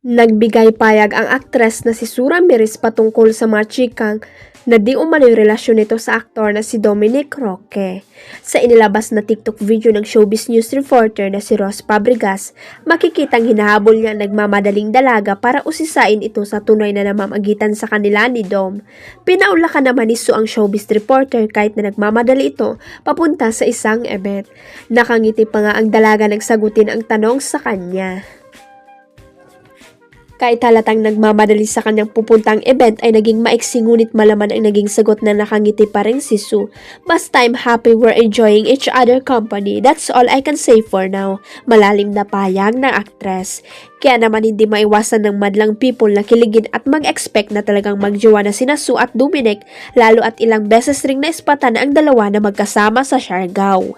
Nagbigay payag ang aktres na si Sura Miris patungkol sa mga chikang na di umano'y relasyon nito sa aktor na si Dominic Roque. Sa inilabas na TikTok video ng showbiz news reporter na si Ross Fabregas, makikitang hinahabol niya ang nagmamadaling dalaga para usisain ito sa tunay na namamagitan sa kanila ni Dom. Pinaulakan naman ni Su ang showbiz reporter kahit na nagmamadali ito papunta sa isang event. Nakangiti pa nga ang dalaga nang sagutin ang tanong sa kanya. Kahit halatang nagmamadali sa kanyang pupuntang event ay naging maiksi ngunit malaman ang naging sagot na nakangiti pa rin si Su. Basta I'm happy we're enjoying each other company. That's all I can say for now. Malalim na payag ng aktres. Kaya naman hindi maiwasan ng madlang people na kiligin at mag-expect na talagang magjowa na sina Su at Dominic, lalo at ilang beses ring naispatan ang dalawa na magkasama sa Siargao.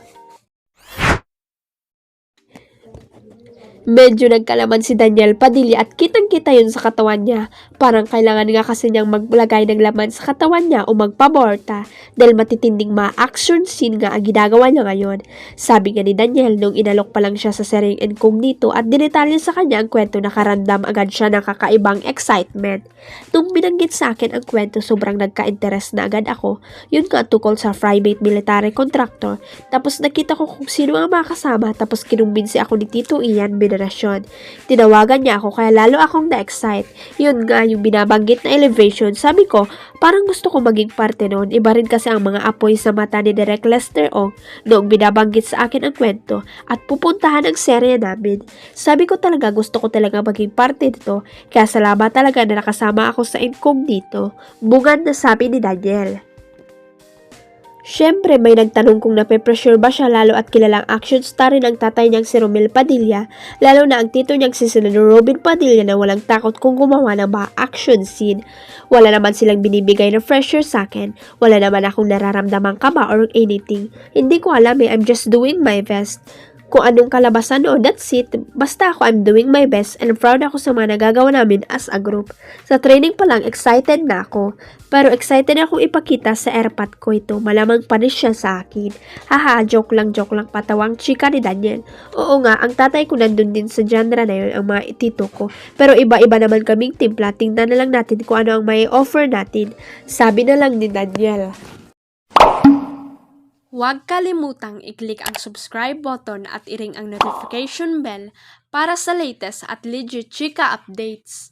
Medyo nagkalaman si Daniel Padilla at kitang-kita yun sa katawan niya. Parang kailangan nga kasi niyang maglagay ng laman sa katawan niya o magpaborta dahil matitinding ma-action scene nga ang ginagawa niya ngayon. Sabi nga ni Daniel nung inalok pa lang siya sa seryeng Incognito at dinetalye sa kanya ang kwento, nakaramdam agad siya ng kakaibang excitement. Nung binanggit sa akin ang kwento, sobrang nagka-interest na agad ako. Yun nga tungkol sa private military contractor. Tapos nakita ko kung sino ang makasama, tapos kinumbinsi ako ni Tito Ian Binarasyon. Tinawagan niya ako kaya lalo akong na-excite. Yun nga yung binabanggit na elevation. Sabi ko, parang gusto ko maging parte noon. Iba rin kasi ang mga apoy sa mata ni Direk Lester Ong noong binabanggit sa akin ang kwento at pupuntahan ang serye namin. Sabi ko talaga gusto ko talaga maging parte nito, kaya salamat talaga na nakasama ako sa Incognito. Bungad na sabi ni Daniel. Siyempre may nagtanong kung nape-pressure ba siya, lalo at kilalang action star rin ang tatay niyang si Romel Padilla, lalo na ang tito niyang si Senador Robin Padilla na walang takot kung gumawa ng mga action scene. Wala naman silang binibigay na pressure sa akin, wala naman akong nararamdamang kaba or anything. Hindi ko alam I'm just doing my best. Kung anong kalabasan noon, that's it. Basta ako, I'm doing my best and proud ako sa mga nagagawa namin as a group. Sa training pa lang, excited na ako. Pero excited akong ipakita sa airpot ko ito. Malamang panis siya sa akin. Haha, joke lang, patawang chika ni Daniel. Oo nga, ang tatay ko nandun din sa genre na yun, ang mga tito ko. Pero iba-iba naman kaming timpla. Tingnan na lang natin kung ano ang may offer natin. Sabi na lang ni Daniel. Huwag kalimutang i-click ang subscribe button at i-ring ang notification bell para sa latest at legit chika updates.